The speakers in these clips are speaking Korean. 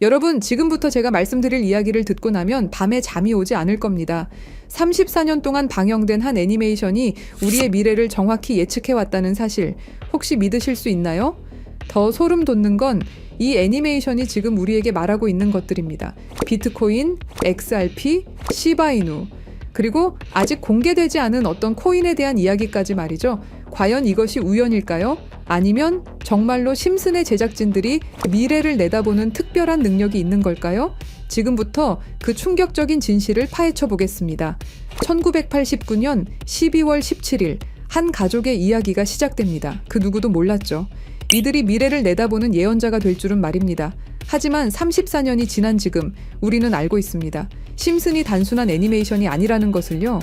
여러분, 지금부터 제가 말씀드릴 이야기를 듣고 나면 밤에 잠이 오지 않을 겁니다. 34년 동안 방영된 한 애니메이션이 우리의 미래를 정확히 예측해왔다는 사실, 혹시 믿으실 수 있나요? 더 소름 돋는 건 이 애니메이션이 지금 우리에게 말하고 있는 것들입니다. 비트코인, XRP, 시바이누, 그리고 아직 공개되지 않은 어떤 코인에 대한 이야기까지 말이죠. 과연 이것이 우연일까요? 아니면 정말로 심슨의 제작진들이 미래를 내다보는 특별한 능력이 있는 걸까요? 지금부터 그 충격적인 진실을 파헤쳐 보겠습니다. 1989년 12월 17일 한 가족의 이야기가 시작됩니다. 그 누구도 몰랐죠. 이들이 미래를 내다보는 예언자가 될 줄은 말입니다. 하지만 34년이 지난 지금 우리는 알고 있습니다. 심슨이 단순한 애니메이션이 아니라는 것을요.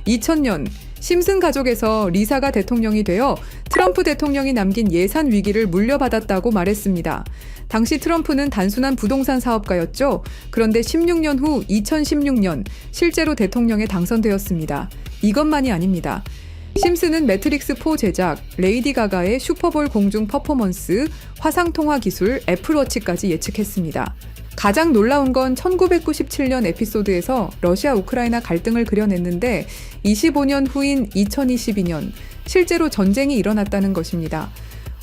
2000년 심슨 가족에서 리사가 대통령이 되어 트럼프 대통령이 남긴 예산 위기를 물려받았다고 말했습니다. 당시 트럼프는 단순한 부동산 사업가였죠. 그런데 16년 후 2016년 실제로 대통령에 당선되었습니다. 이것만이 아닙니다. 심슨은 매트릭스4 제작, 레이디 가가의 슈퍼볼 공중 퍼포먼스, 화상통화 기술, 애플워치까지 예측했습니다. 가장 놀라운 건 1997년 에피소드에서 러시아 우크라이나 갈등을 그려냈는데 25년 후인 2022년 실제로 전쟁이 일어났다는 것입니다.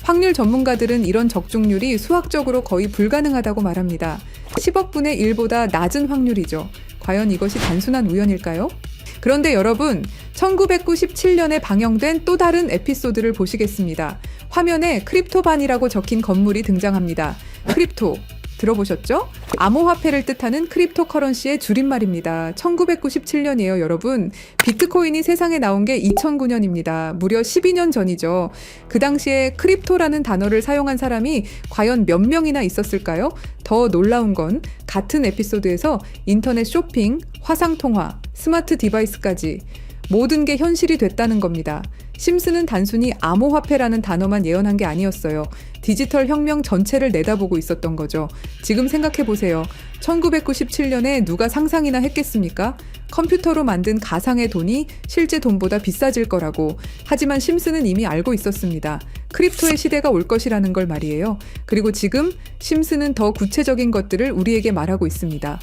확률 전문가들은 이런 적중률이 수학적으로 거의 불가능하다고 말합니다. 10억 분의 1보다 낮은 확률이죠. 과연 이것이 단순한 우연일까요? 그런데 여러분, 1997년에 방영된 또 다른 에피소드를 보시겠습니다. 화면에 크립토반이라고 적힌 건물이 등장합니다. 크립토, 들어보셨죠? 암호화폐를 뜻하는 크립토커런시의 줄임말입니다. 1997년이에요, 여러분. 비트코인이 세상에 나온 게 2009년입니다. 무려 12년 전이죠. 그 당시에 크립토라는 단어를 사용한 사람이 과연 몇 명이나 있었을까요? 더 놀라운 건 같은 에피소드에서 인터넷 쇼핑, 화상통화, 스마트 디바이스까지 모든 게 현실이 됐다는 겁니다. 심슨은 단순히 암호화폐라는 단어만 예언한 게 아니었어요. 디지털 혁명 전체를 내다보고 있었던 거죠. 지금 생각해보세요. 1997년에 누가 상상이나 했겠습니까? 컴퓨터로 만든 가상의 돈이 실제 돈보다 비싸질 거라고. 하지만 심슨은 이미 알고 있었습니다. 크립토의 시대가 올 것이라는 걸 말이에요. 그리고 지금 심슨은 더 구체적인 것들을 우리에게 말하고 있습니다.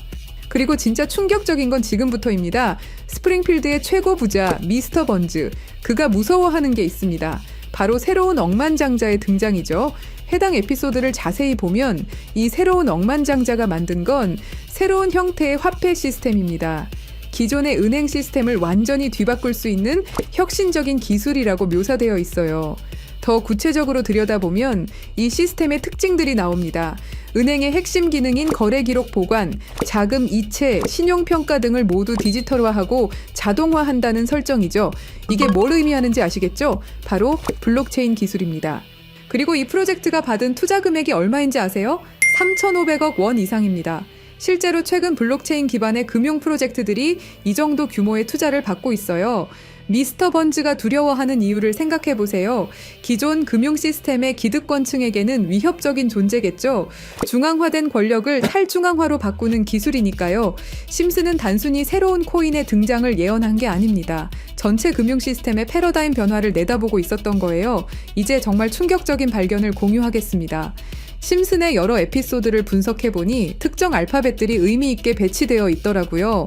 그리고 진짜 충격적인 건 지금부터입니다. 스프링필드의 최고 부자 미스터 번즈, 그가 무서워하는 게 있습니다. 바로 새로운 억만장자의 등장이죠. 해당 에피소드를 자세히 보면 이 새로운 억만장자가 만든 건 새로운 형태의 화폐 시스템입니다. 기존의 은행 시스템을 완전히 뒤바꿀 수 있는 혁신적인 기술이라고 묘사되어 있어요. 더 구체적으로 들여다보면 이 시스템의 특징들이 나옵니다. 은행의 핵심 기능인 거래 기록 보관, 자금 이체, 신용평가 등을 모두 디지털화하고 자동화한다는 설정이죠. 이게 뭘 의미하는지 아시겠죠? 바로 블록체인 기술입니다. 그리고 이 프로젝트가 받은 투자 금액이 얼마인지 아세요? 3,500억 원 이상입니다. 실제로 최근 블록체인 기반의 금융 프로젝트들이 이 정도 규모의 투자를 받고 있어요. 미스터 번즈가 두려워하는 이유를 생각해보세요. 기존 금융 시스템의 기득권층에게는 위협적인 존재겠죠. 중앙화된 권력을 탈중앙화로 바꾸는 기술이니까요. 심슨은 단순히 새로운 코인의 등장을 예언한 게 아닙니다. 전체 금융 시스템의 패러다임 변화를 내다보고 있었던 거예요. 이제 정말 충격적인 발견을 공유하겠습니다. 심슨의 여러 에피소드를 분석해보니 특정 알파벳들이 의미 있게 배치되어 있더라고요.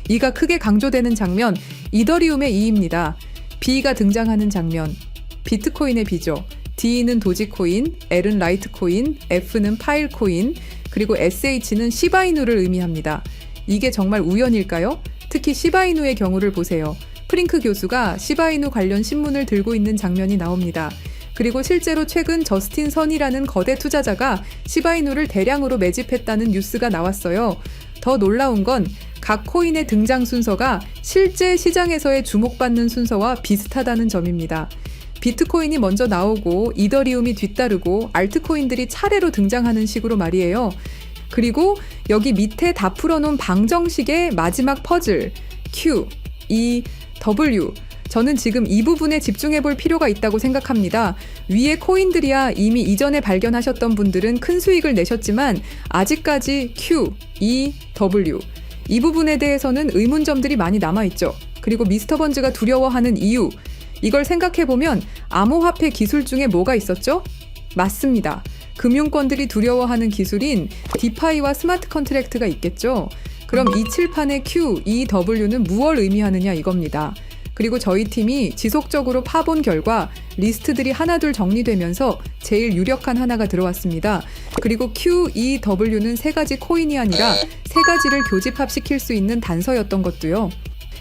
이가 크게 강조되는 장면, 이더리움의 E입니다. B가 등장하는 장면, 비트코인의 B죠. D는 도지코인, L은 라이트코인, F는 파일코인, 그리고 SH는 시바이누를 의미합니다. 이게 정말 우연일까요? 특히 시바이누의 경우를 보세요. 프링크 교수가 시바이누 관련 신문을 들고 있는 장면이 나옵니다. 그리고 실제로 최근 저스틴 선이라는 거대 투자자가 시바이누를 대량으로 매집했다는 뉴스가 나왔어요. 더 놀라운 건 각 코인의 등장 순서가 실제 시장에서의 주목받는 순서와 비슷하다는 점입니다. 비트코인이 먼저 나오고 이더리움이 뒤따르고 알트코인들이 차례로 등장하는 식으로 말이에요. 그리고 여기 밑에 다 풀어놓은 방정식의 마지막 퍼즐 Q, E, W, 저는 지금 이 부분에 집중해 볼 필요가 있다고 생각합니다. 위에 코인들이야 이미 이전에 발견하셨던 분들은 큰 수익을 내셨지만 아직까지 Q, E, W 이 부분에 대해서는 의문점들이 많이 남아있죠. 그리고 미스터 번즈가 두려워하는 이유, 이걸 생각해보면 암호화폐 기술 중에 뭐가 있었죠? 맞습니다. 금융권들이 두려워하는 기술인 디파이와 스마트 컨트랙트가 있겠죠. 그럼 이 칠판의 Q, E, W는 무엇을 의미하느냐 이겁니다. 그리고 저희 팀이 지속적으로 파본 결과 리스트들이 하나둘 정리되면서 제일 유력한 하나가 들어왔습니다. 그리고 Q, E, W는 세 가지 코인이 아니라 세 가지를 교집합시킬 수 있는 단서였던 것도요.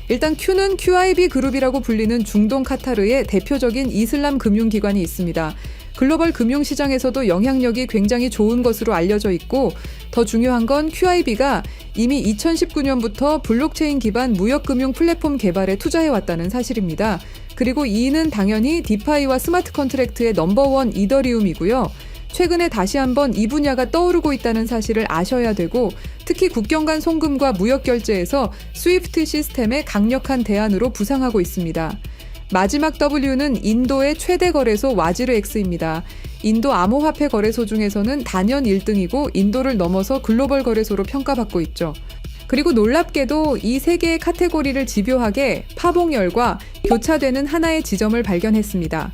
일단 Q는 QIB 그룹이라고 불리는 중동 카타르의 대표적인 이슬람 금융기관이 있습니다. 글로벌 금융시장에서도 영향력이 굉장히 좋은 것으로 알려져 있고 더 중요한 건 QIB가 이미 2019년부터 블록체인 기반 무역금융 플랫폼 개발에 투자해왔다는 사실입니다. 그리고 E는 당연히 디파이와 스마트 컨트랙트의 넘버원 이더리움이고요. 최근에 다시 한번 이 분야가 떠오르고 있다는 사실을 아셔야 되고 특히 국경 간 송금과 무역 결제에서 스위프트 시스템의 강력한 대안으로 부상하고 있습니다. 마지막 W는 인도의 최대 거래소 와지르X입니다. 인도 암호화폐 거래소 중에서는 단연 1등이고 인도를 넘어서 글로벌 거래소로 평가받고 있죠. 그리고 놀랍게도 이 세 개의 카테고리를 집요하게 파봉열과 교차되는 하나의 지점을 발견했습니다.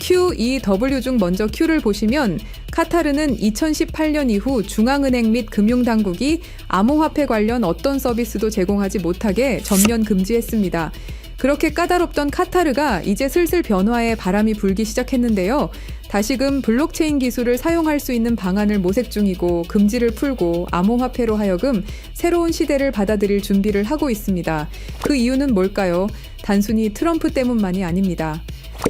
Q, E, W 중 먼저 Q를 보시면 카타르는 2018년 이후 중앙은행 및 금융당국이 암호화폐 관련 어떤 서비스도 제공하지 못하게 전면 금지했습니다. 그렇게 까다롭던 카타르가 이제 슬슬 변화의 바람이 불기 시작했는데요. 다시금 블록체인 기술을 사용할 수 있는 방안을 모색 중이고 금지를 풀고 암호화폐로 하여금 새로운 시대를 받아들일 준비를 하고 있습니다. 그 이유는 뭘까요? 단순히 트럼프 때문만이 아닙니다.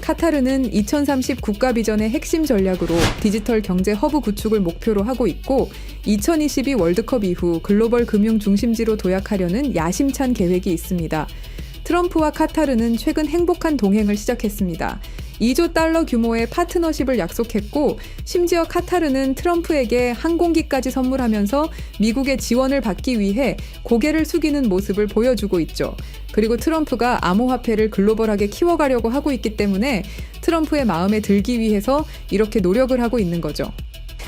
카타르는 2030 국가 비전의 핵심 전략으로 디지털 경제 허브 구축을 목표로 하고 있고 2022 월드컵 이후 글로벌 금융 중심지로 도약하려는 야심찬 계획이 있습니다. 트럼프와 카타르는 최근 행복한 동행을 시작했습니다. 2조 달러 규모의 파트너십을 약속했고 심지어 카타르는 트럼프에게 항공기까지 선물하면서 미국의 지원을 받기 위해 고개를 숙이는 모습을 보여주고 있죠. 그리고 트럼프가 암호화폐를 글로벌하게 키워가려고 하고 있기 때문에 트럼프의 마음에 들기 위해서 이렇게 노력을 하고 있는 거죠.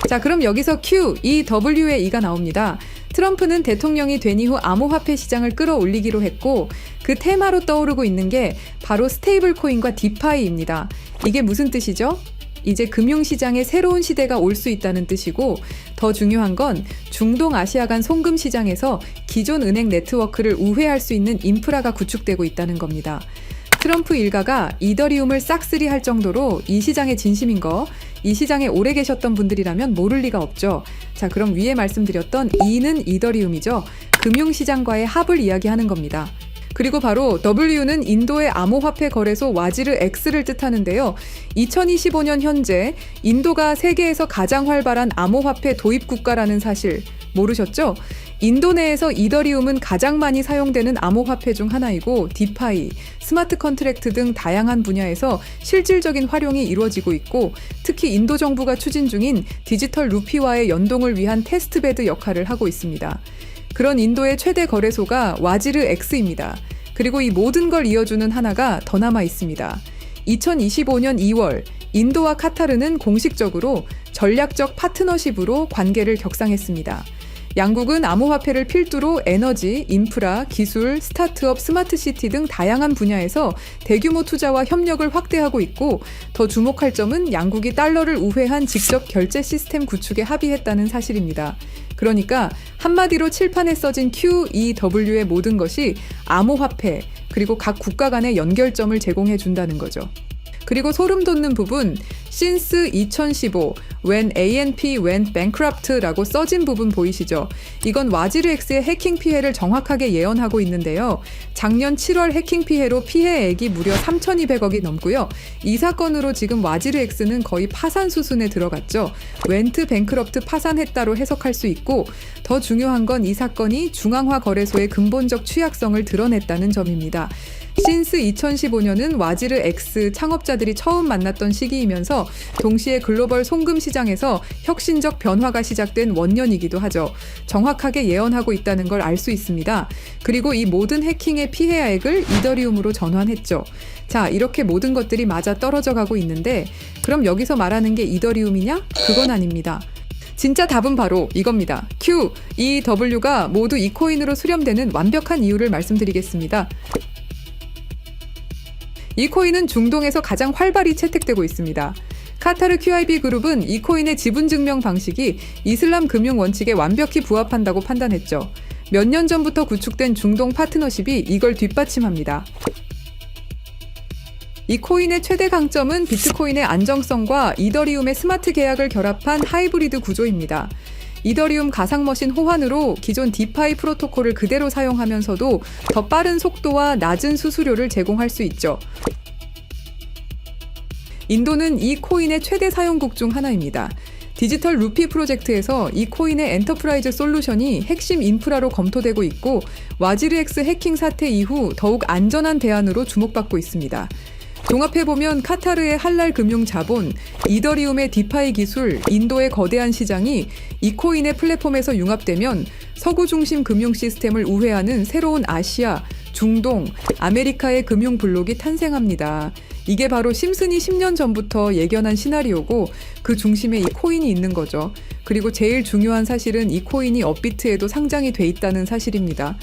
자, 그럼 여기서 Q, E, W의 E가 나옵니다. 트럼프는 대통령이 된 이후 암호화폐 시장을 끌어올리기로 했고 그 테마로 떠오르고 있는 게 바로 스테이블 코인과 디파이입니다. 이게 무슨 뜻이죠? 이제 금융시장에 새로운 시대가 올 수 있다는 뜻이고 더 중요한 건 중동 아시아 간 송금 시장에서 기존 은행 네트워크를 우회할 수 있는 인프라가 구축되고 있다는 겁니다. 트럼프 일가가 이더리움을 싹쓸이 할 정도로 이 시장에 진심인 거, 이 시장에 오래 계셨던 분들이라면 모를 리가 없죠. 자, 그럼 위에 말씀드렸던 E는 이더리움이죠. 금융시장과의 합을 이야기하는 겁니다. 그리고 바로 W는 인도의 암호화폐 거래소 와지르X를 뜻하는데요. 2025년 현재 인도가 세계에서 가장 활발한 암호화폐 도입 국가라는 사실 모르셨죠? 인도 내에서 이더리움은 가장 많이 사용되는 암호화폐 중 하나이고 디파이, 스마트 컨트랙트 등 다양한 분야에서 실질적인 활용이 이루어지고 있고 특히 인도 정부가 추진 중인 디지털 루피와의 연동을 위한 테스트베드 역할을 하고 있습니다. 그런 인도의 최대 거래소가 와지르X입니다. 그리고 이 모든 걸 이어주는 하나가 더 남아 있습니다. 2025년 2월 인도와 카타르는 공식적으로 전략적 파트너십으로 관계를 격상했습니다. 양국은 암호화폐를 필두로 에너지, 인프라, 기술, 스타트업, 스마트시티 등 다양한 분야에서 대규모 투자와 협력을 확대하고 있고 더 주목할 점은 양국이 달러를 우회한 직접 결제 시스템 구축에 합의했다는 사실입니다. 그러니까 한마디로 칠판에 써진 Q, E, W의 모든 것이 암호화폐 그리고 각 국가 간의 연결점을 제공해 준다는 거죠. 그리고 소름 돋는 부분, since 2015, when ANP went bankrupt라고 써진 부분 보이시죠? 이건 와지르X의 해킹 피해를 정확하게 예언하고 있는데요. 작년 7월 해킹 피해로 피해액이 무려 3,200억이 넘고요. 이 사건으로 지금 와지르X는 거의 파산 수순에 들어갔죠. went bankrupt 파산했다로 해석할 수 있고 더 중요한 건 이 사건이 중앙화 거래소의 근본적 취약성을 드러냈다는 점입니다. since 2015년은 와지르X 창업자들이 처음 만났던 시기이면서 동시에 글로벌 송금 시장에서 혁신적 변화가 시작된 원년이기도 하죠. 정확하게 예언하고 있다는 걸 알 수 있습니다. 그리고 이 모든 해킹의 피해액을 이더리움으로 전환했죠. 자, 이렇게 모든 것들이 맞아 떨어져 가고 있는데 그럼 여기서 말하는 게 이더리움이냐? 그건 아닙니다. 진짜 답은 바로 이겁니다. Q, E, W가 모두 이 코인으로 수렴되는 완벽한 이유를 말씀드리겠습니다. 이 코인은 중동에서 가장 활발히 채택되고 있습니다. 카타르 QIB 그룹은 이 코인의 지분 증명 방식이 이슬람 금융 원칙에 완벽히 부합한다고 판단했죠. 몇 년 전부터 구축된 중동 파트너십이 이걸 뒷받침합니다. 이 코인의 최대 강점은 비트코인의 안정성과 이더리움의 스마트 계약을 결합한 하이브리드 구조입니다. 이더리움 가상머신 호환으로 기존 디파이 프로토콜을 그대로 사용하면서도 더 빠른 속도와 낮은 수수료를 제공할 수 있죠. 인도는 이 코인의 최대 사용국 중 하나입니다. 디지털 루피 프로젝트에서 이 코인의 엔터프라이즈 솔루션이 핵심 인프라로 검토되고 있고 와지르엑스 해킹 사태 이후 더욱 안전한 대안으로 주목받고 있습니다. 종합해보면 카타르의 할랄 금융 자본, 이더리움의 디파이 기술, 인도의 거대한 시장이 이 코인의 플랫폼에서 융합되면 서구 중심 금융 시스템을 우회하는 새로운 아시아, 중동, 아메리카의 금융 블록이 탄생합니다. 이게 바로 심슨이 10년 전부터 예견한 시나리오고 그 중심에 이 코인이 있는 거죠. 그리고 제일 중요한 사실은 이 코인이 업비트에도 상장이 돼 있다는 사실입니다.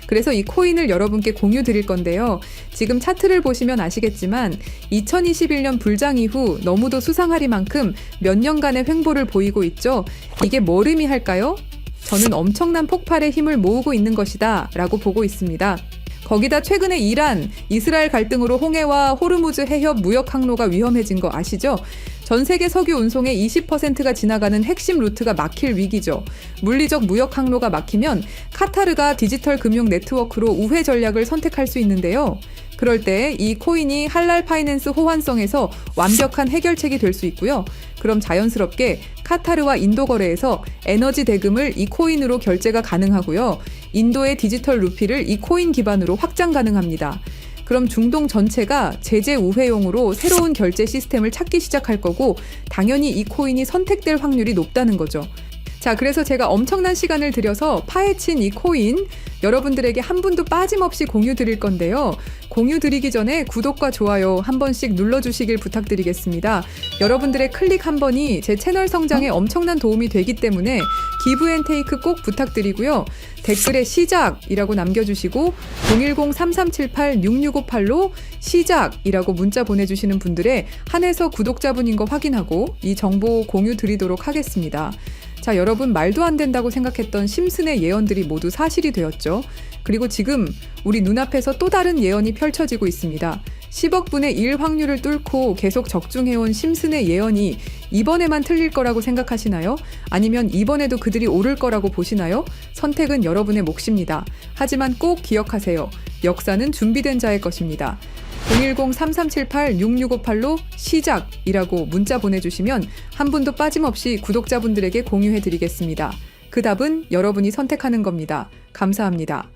그래서 이 코인을 여러분께 공유 드릴 건데요. 지금 차트를 보시면 아시겠지만 2021년 불장 이후 너무도 수상하리만큼 몇 년간의 횡보를 보이고 있죠. 이게 뭘 의미할까요? 저는 엄청난 폭발의 힘을 모으고 있는 것이다 라고 보고 있습니다. 거기다 최근에 이란, 이스라엘 갈등으로 홍해와 호르무즈 해협 무역 항로가 위험해진 거 아시죠? 전 세계 석유 운송의 20%가 지나가는 핵심 루트가 막힐 위기죠. 물리적 무역 항로가 막히면 카타르가 디지털 금융 네트워크로 우회 전략을 선택할 수 있는데요. 그럴 때 이 코인이 할랄 파이낸스 호환성에서 완벽한 해결책이 될 수 있고요. 그럼 자연스럽게 카타르와 인도 거래에서 에너지 대금을 이 코인으로 결제가 가능하고요. 인도의 디지털 루피를 이 코인 기반으로 확장 가능합니다. 그럼 중동 전체가 제재 우회용으로 새로운 결제 시스템을 찾기 시작할 거고 당연히 이 코인이 선택될 확률이 높다는 거죠. 자, 그래서 제가 엄청난 시간을 들여서 파헤친 이 코인 여러분들에게 한 분도 빠짐없이 공유 드릴 건데요. 공유 드리기 전에 구독과 좋아요 한 번씩 눌러주시길 부탁드리겠습니다. 여러분들의 클릭 한 번이 제 채널 성장에 엄청난 도움이 되기 때문에 기브앤테이크 꼭 부탁드리고요. 댓글에 시작이라고 남겨주시고 010-3378-6658로 시작이라고 문자 보내주시는 분들의 한해서 구독자분인 거 확인하고 이 정보 공유 드리도록 하겠습니다. 자, 여러분 말도 안 된다고 생각했던 심슨의 예언들이 모두 사실이 되었죠. 그리고 지금 우리 눈앞에서 또 다른 예언이 펼쳐지고 있습니다. 10억 분의 1 확률을 뚫고 계속 적중해온 심슨의 예언이 이번에만 틀릴 거라고 생각하시나요? 아니면 이번에도 그들이 오를 거라고 보시나요? 선택은 여러분의 몫입니다. 하지만 꼭 기억하세요. 역사는 준비된 자의 것입니다. 010-3378-6658로 시작이라고 문자 보내주시면 한 분도 빠짐없이 구독자분들에게 공유해드리겠습니다. 그 답은 여러분이 선택하는 겁니다. 감사합니다.